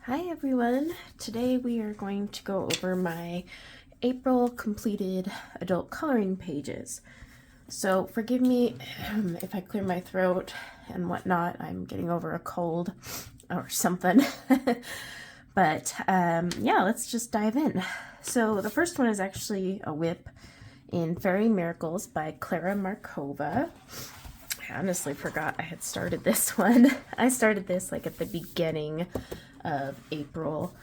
Hi everyone! Today we are going to go over my April completed adult coloring pages. So forgive me if I clear my throat and whatnot. I'm getting over a cold or something. But yeah, let's just dive in. So the first one is actually a whip in Fairy Miracles by Clara Markova. I honestly forgot I had started this one. I started this like at the beginning of April.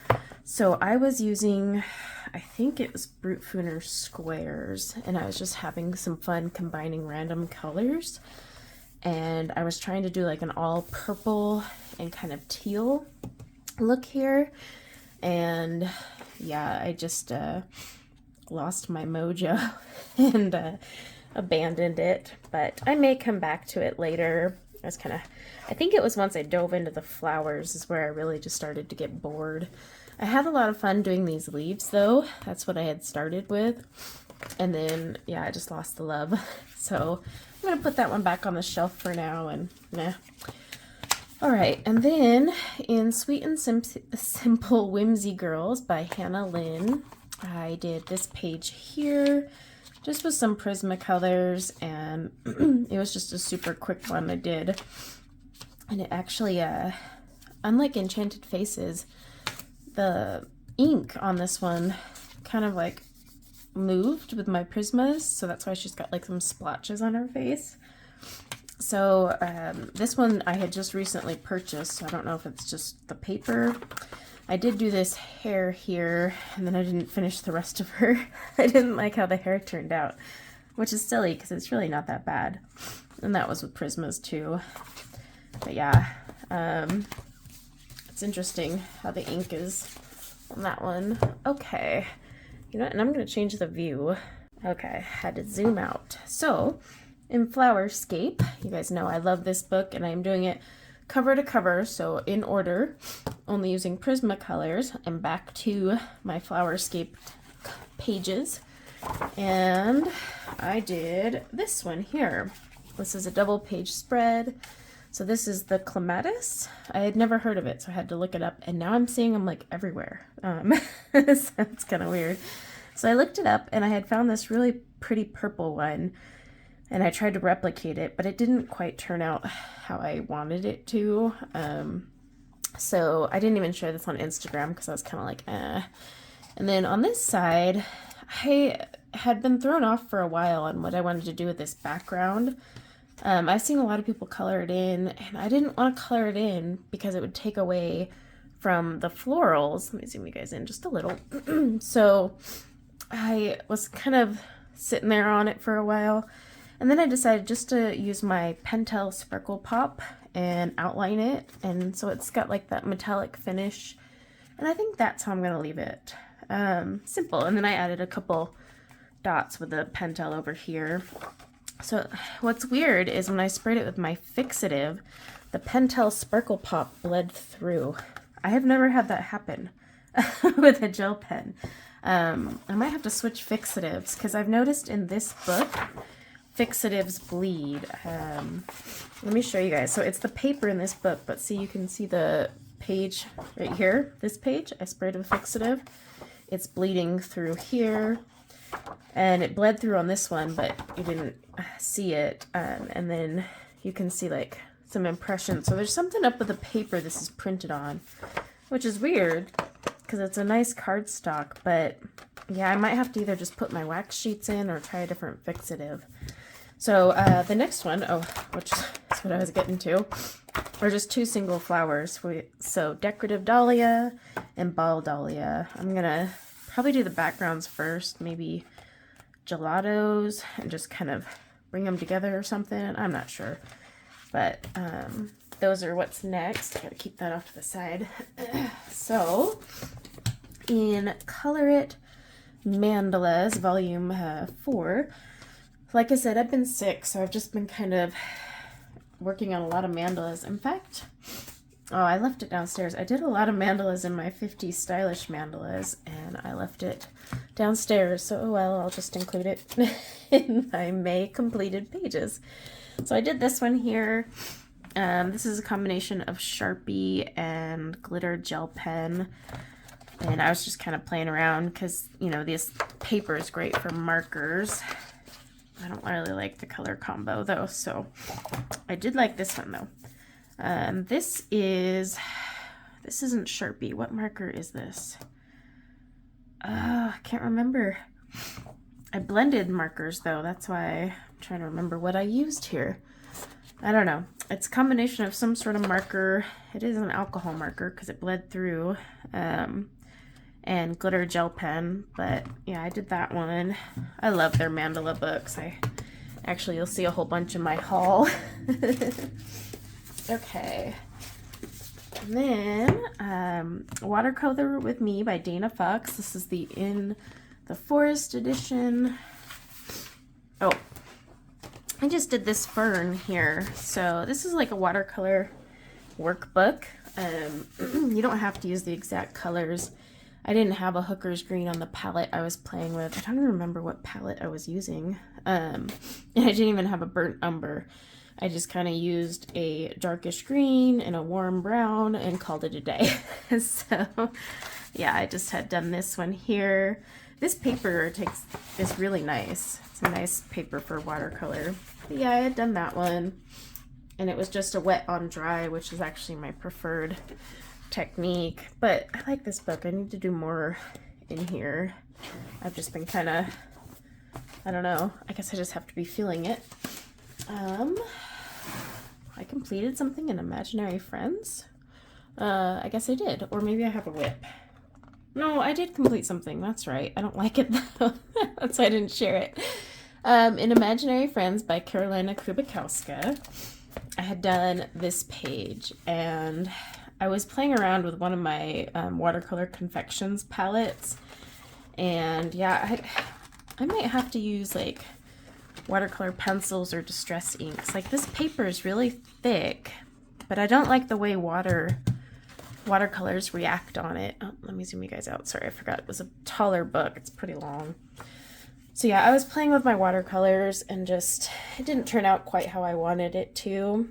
So I was using, I think it was Brute Fooner squares, and I was just having some fun combining random colors. And I was trying to do like an all purple and kind of teal look here. And yeah, I just lost my mojo and abandoned it, but I may come back to it later. I think it was once I dove into the flowers is where I really just started to get bored. I had a lot of fun doing these leaves though. That's what I had started with. And then, yeah, I just lost the love. So I'm gonna put that one back on the shelf for now and nah. All right, and then in Sweet and Simple Whimsy Girls by Hannah Lynn, I did this page here, just with some Prismacolors, and it was just a super quick one I did. And it actually, unlike Enchanted Faces, the ink on this one kind of like moved with my Prismas, so that's why she's got like some splotches on her face. So this one I had just recently purchased, so I don't know if it's just the paper. I did do this hair here, and then I didn't finish the rest of her. I didn't like how the hair turned out, which is silly because it's really not that bad. And that was with Prismas too. But yeah, it's interesting how the ink is on that one. Okay, you know what, and I'm going to change the view. Okay, had to zoom out. So, in Flowerscape, you guys know I love this book, and I'm doing it cover to cover, so in order, only using Prismacolors. I'm back to my Flowerscape pages, and I did this one here. This is a double page spread. So this is the Clematis. I had never heard of it, so I had to look it up, and now I'm seeing them like everywhere. So it's kind of weird. So I looked it up, and I had found this really pretty purple one, and I tried to replicate it, but it didn't quite turn out how I wanted it to. So I didn't even share this on Instagram because I was kind of like, eh. And then on this side, I had been thrown off for a while on what I wanted to do with this background. I've seen a lot of people color it in, and I didn't want to color it in because it would take away from the florals. Let me zoom you guys in just a little. So I was kind of sitting there on it for a while. And then I decided just to use my Pentel Sparkle Pop and outline it. And so it's got like that metallic finish. And I think that's how I'm going to leave it. Simple. And then I added a couple dots with the Pentel over here. So what's weird is when I sprayed it with my fixative, the Pentel Sparkle Pop bled through. I have never had that happen with a gel pen. I might have to switch fixatives because I've noticed in this book, fixatives bleed. Let me show you guys. So it's the paper in this book, but see, you can see the page right here. This page, I sprayed with fixative. It's bleeding through here, and it bled through on this one, but you didn't see it. And then you can see like some impressions. So there's something up with the paper this is printed on, which is weird because it's a nice cardstock, but yeah, I might have to either just put my wax sheets in or try a different fixative. So the next one, which is what I was getting to, are just two single flowers. So Decorative Dahlia and Ball Dahlia. I'm going to probably do the backgrounds first, maybe gelatos, and just kind of bring them together or something. I'm not sure. But those are what's next. Got to keep that off to the side. So in Color It Mandalas, Volume 4, like I said, I've been sick, so I've just been kind of working on a lot of mandalas. In fact, I left it downstairs. I did a lot of mandalas in my 50 Stylish Mandalas, and I left it downstairs, so oh well, I'll just include it in my May completed pages. So I did this one here, This is a combination of Sharpie and glitter gel pen. And I was just kind of playing around because, you know, this paper is great for markers. I don't really like the color combo though, so I did like this one though. This isn't Sharpie. What marker is this? I can't remember. I blended markers though. That's why I'm trying to remember what I used here. I don't know. It's a combination of some sort of marker. It is an alcohol marker because it bled through. And glitter gel pen, but yeah, I did that one. I love their mandala books. Actually, you'll see a whole bunch in my haul. Okay. And then Watercolor with Me by Dana Fox. This is the In the Forest edition. Oh, I just did this fern here. So this is like a watercolor workbook. You don't have to use the exact colors. I didn't have a hooker's green on the palette I was playing with. I don't even remember what palette I was using. And I didn't even have a burnt umber. I just kind of used a darkish green and a warm brown and called it a day. So yeah, I just had done this one here. This paper is really nice. It's a nice paper for watercolor. But yeah, I had done that one. And it was just a wet on dry, which is actually my preferred technique. But I like this book. I need to do more in here. I've just been kind of, I don't know, I guess I just have to be feeling it. I completed something in Imaginary Friends. I guess I did, or maybe I have a whip. No, I did complete something. That's right. I don't like it though. That's why I didn't share it. In Imaginary Friends by Carolina Kubakowska, I had done this page, and I was playing around with one of my watercolor confections palettes, and yeah, I might have to use like watercolor pencils or distress inks. Like, this paper is really thick, but I don't like the way watercolors react on it. Oh, let me zoom you guys out. Sorry, I forgot it was a taller book. It's pretty long. So yeah, I was playing with my watercolors and just, it didn't turn out quite how I wanted it to.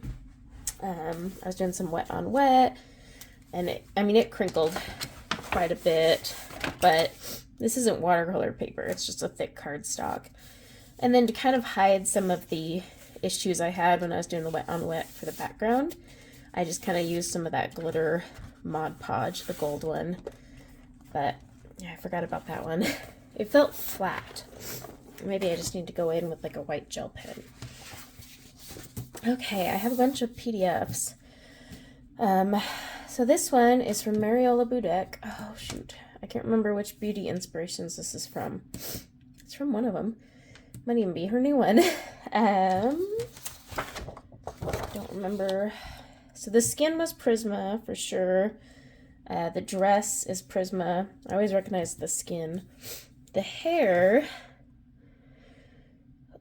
I was doing some wet on wet, and it crinkled quite a bit, but this isn't watercolor paper. It's just a thick cardstock. And then to kind of hide some of the issues I had when I was doing the wet on wet for the background, I just kind of used some of that glitter Mod Podge, the gold one. But yeah, I forgot about that one. It felt flat. Maybe I just need to go in with like a white gel pen. Okay, I have a bunch of PDFs. So this one is from Mariola Budek. Oh shoot, I can't remember which beauty inspirations this is from. It's from one of them. Might even be her new one. Don't remember. So the skin was Prisma for sure. The dress is Prisma. I always recognize the skin. The hair,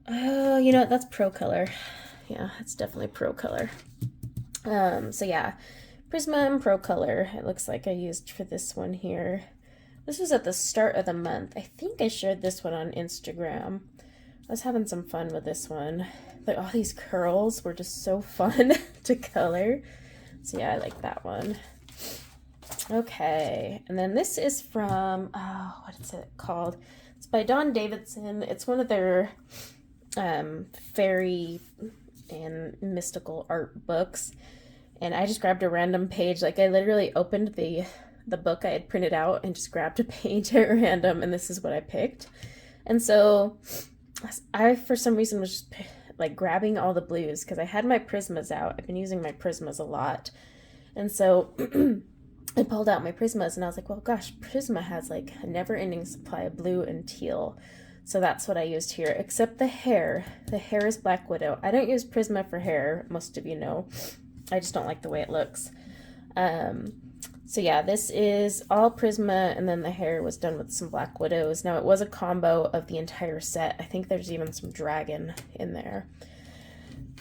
oh, you know what, that's Pro Color. Yeah, it's definitely Pro Color. So yeah, Prisma and Pro Color, it looks like I used for this one here. This was at the start of the month. I think I shared this one on Instagram. I was having some fun with this one. Like, all these curls were just so fun to color. So yeah, I like that one. Okay, and then this is from, oh, what is it called? It's by Dawn Davidson. It's one of their fairy and mystical art books. And I just grabbed a random page. Like, I literally opened the book I had printed out and just grabbed a page at random, and this is what I picked. And so I, for some reason, was just like grabbing all the blues because I had my Prismas out. I've been using my Prismas a lot. And so I pulled out my Prismas and I was like, well, gosh, Prisma has like a never-ending supply of blue and teal. So that's what I used here, except the hair. The hair is Black Widow. I don't use Prisma for hair, most of you know. I just don't like the way it looks. So yeah, this is all Prisma, and then the hair was done with some Black Widows. Now, it was a combo of the entire set. I think there's even some dragon in there.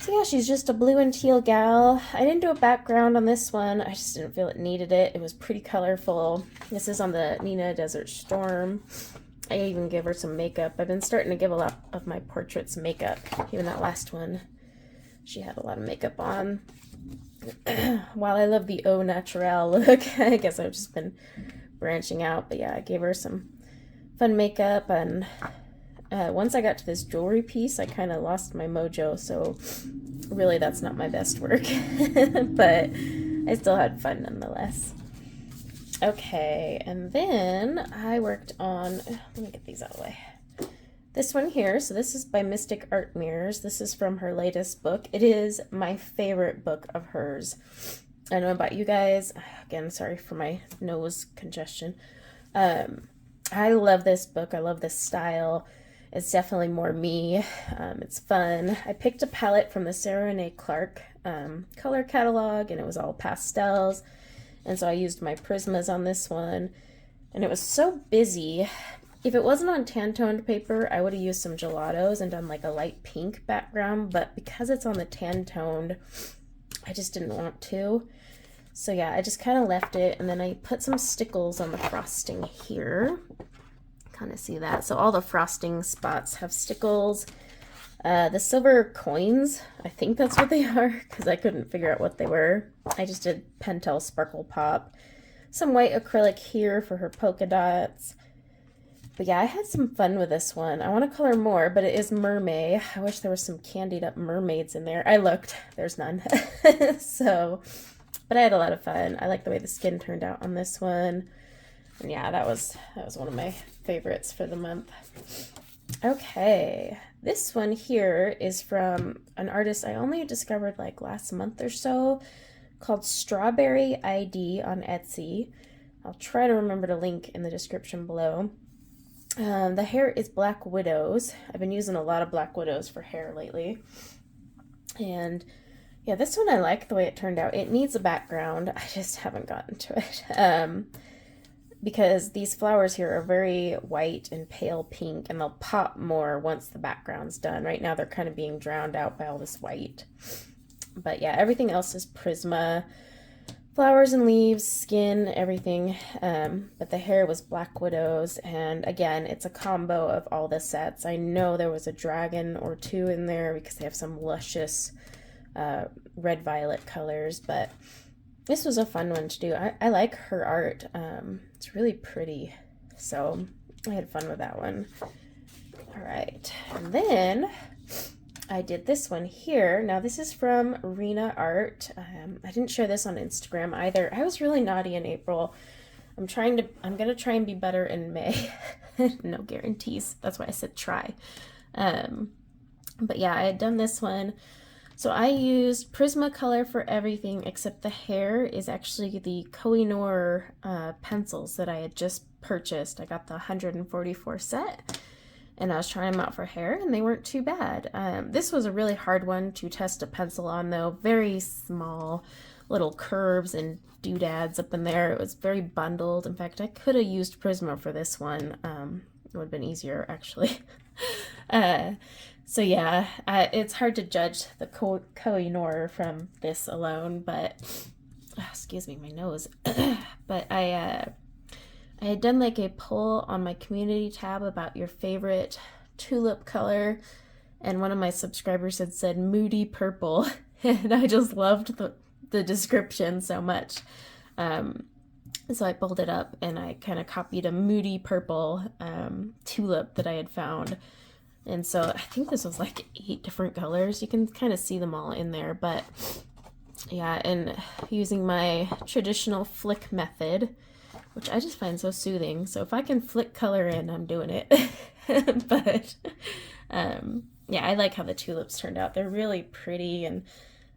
So yeah, she's just a blue and teal gal. I didn't do a background on this one. I just didn't feel it needed it. It was pretty colorful. This is on the Nina Desert Storm. I even give her some makeup. I've been starting to give a lot of my portraits makeup, even that last one. She had a lot of makeup on. While I love the au naturel look, I guess I've just been branching out. But yeah, I gave her some fun makeup, and once I got to this jewelry piece, I kind of lost my mojo, so really that's not my best work. But I still had fun nonetheless. Okay, and then I worked on, let me get these out of the way. This one here, so this is by Mystic Art Mirrors. This is from her latest book. It is my favorite book of hers. I don't know about you guys. Again, sorry for my nose congestion. I love this book. I love this style. It's definitely more me. It's fun. I picked a palette from the Sarah Renee Clark color catalog, and it was all pastels. And so I used my Prismas on this one. And it was so busy. If it wasn't on tan-toned paper, I would have used some gelatos and done like a light pink background, but because it's on the tan-toned, I just didn't want to. So yeah, I just kind of left it, and then I put some stickles on the frosting here. Kind of see that. So all the frosting spots have stickles. The silver coins, I think that's what they are, because I couldn't figure out what they were. I just did Pentel Sparkle Pop. Some white acrylic here for her polka dots. But yeah, I had some fun with this one. I want to color more, but it is mermaid. I wish there was some candied up mermaids in there. I looked. There's none. So, but I had a lot of fun. I like the way the skin turned out on this one. And yeah, that was one of my favorites for the month. Okay, this one here is from an artist I only discovered like last month or so, called Strawberry ID on Etsy. I'll try to remember to link in the description below. The hair is Black Widows. I've been using a lot of Black Widows for hair lately. And yeah, this one I like the way it turned out. It needs a background. I just haven't gotten to it. Because these flowers here are very white and pale pink, and they'll pop more once the background's done. Right now they're kind of being drowned out by all this white. But yeah, everything else is Prisma. Flowers and leaves, skin, everything. But the hair was Black Widows, and again, it's a combo of all the sets. I know there was a dragon or two in there because they have some luscious red-violet colors, but this was a fun one to do. I like her art. It's really pretty, so I had fun with that one. All right, and then I did this one here. Now this is from Rena Art. I didn't share this on Instagram either. I was really naughty in April. I'm gonna try and be better in May. No guarantees. That's why I said try. But yeah, I had done this one. So I used Prismacolor for everything except the hair is actually the Koh-i-Noor pencils that I had just purchased. I got the 144 set. And I was trying them out for hair, and they weren't too bad. This was a really hard one to test a pencil on, though. Very small little curves and doodads up in there. It was very bundled. In fact, I could have used Prisma for this one. It would have been easier, actually. So yeah, it's hard to judge the Koh-i-Noor from this alone, but... excuse me, my nose. But I had done like a poll on my community tab about your favorite tulip color, and one of my subscribers had said moody purple, and I just loved the description so much. So I pulled it up and I kind of copied a moody purple tulip that I had found. And so I think this was like 8 different colors. You can kind of see them all in there, but yeah, and using my traditional flick method, which I just find so soothing. So if I can flick color in, I'm doing it. But yeah, I like how the tulips turned out. They're really pretty, and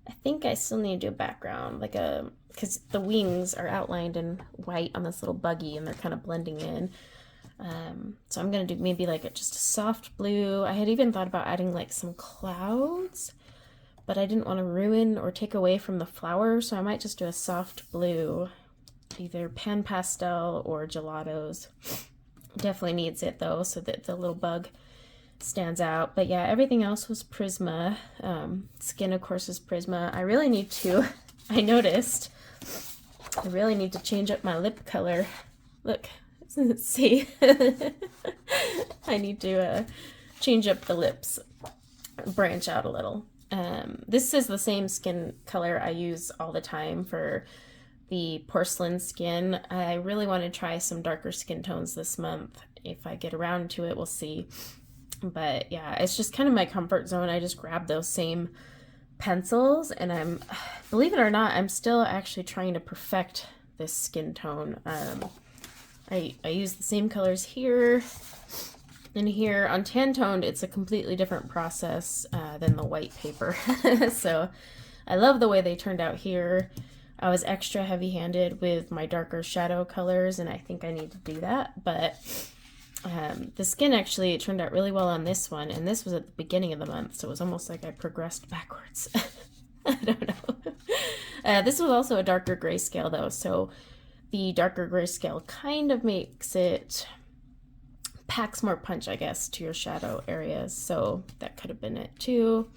I think I still need to do a background, like because the wings are outlined in white on this little buggy, and they're kind of blending in. So I'm gonna do maybe like just a soft blue. I had even thought about adding like some clouds, but I didn't want to ruin or take away from the flower, so I might just do a soft blue. Either pan pastel or gelatos. Definitely needs it though, so that the little bug stands out. But yeah, everything else was Prisma. Skin, of course, is Prisma. I really need to, I noticed, I really need to change up my lip color. Look, see? I need to change up the lips, branch out a little. This is the same skin color I use all the time for the porcelain skin. I really want to try some darker skin tones this month. If I get around to it, we'll see. But yeah, it's just kind of my comfort zone. I just grab those same pencils, and believe it or not, I'm still actually trying to perfect this skin tone. I use the same colors here and here. On tan toned, it's a completely different process than the white paper. So I love the way they turned out here. I was extra heavy-handed with my darker shadow colors, and I think I need to do that. But the skin actually turned out really well on this one, and this was at the beginning of the month, so it was almost like I progressed backwards. I don't know. This was also a darker grayscale though, so the darker grayscale kind of makes it, packs more punch, I guess, to your shadow areas, so that could have been it too.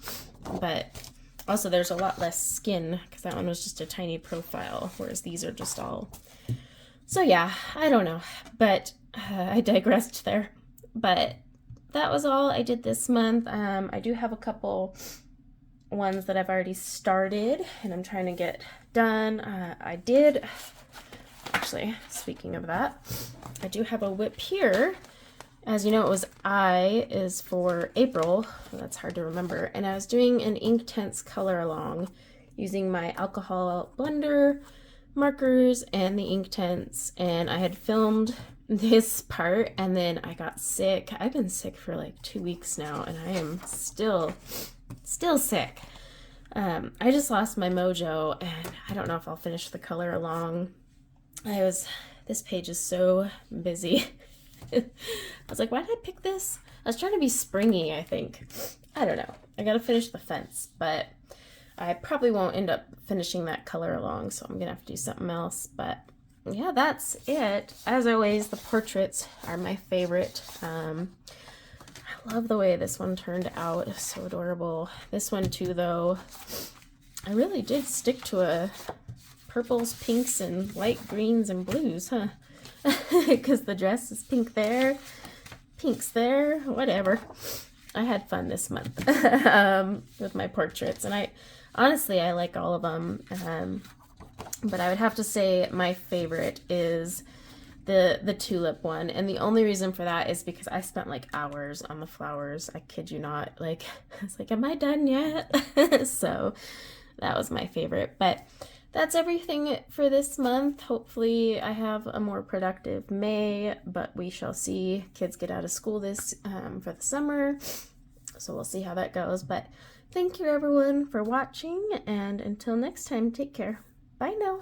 But also there's a lot less skin because that one was just a tiny profile, whereas these are just all, so yeah, I don't know, but I digressed there. But that was all I did this month. I do have a couple ones that I've already started and I'm trying to get done. I did, actually, speaking of that, I do have a whip here. As you know, it was I is for April. That's hard to remember. And I was doing an Inktense color along using my alcohol blender, markers, and the Inktense. And I had filmed this part and then I got sick. I've been sick for like 2 weeks now and I am still sick. I just lost my mojo and I don't know if I'll finish the color along. This page is so busy. I was like, why did I pick this? I was trying to be springy, I think. I don't know. I gotta finish the fence, but I probably won't end up finishing that color along, so I'm gonna have to do something else. But yeah, that's it. As always, the portraits are my favorite. I love the way this one turned out. It's so adorable. This one too, though, I really did stick to a purples, pinks, and light greens and blues, huh? Because the dress is pink there, pinks there, whatever. I had fun this month with my portraits, and I honestly like all of them. But I would have to say my favorite is the tulip one, and the only reason for that is because I spent like hours on the flowers. I kid you not. Like, I was like, am I done yet? So that was my favorite. But that's everything for this month. Hopefully I have a more productive May, but we shall see. Kids get out of school this for the summer, so we'll see how that goes. But thank you everyone for watching, and until next time, take care. Bye now.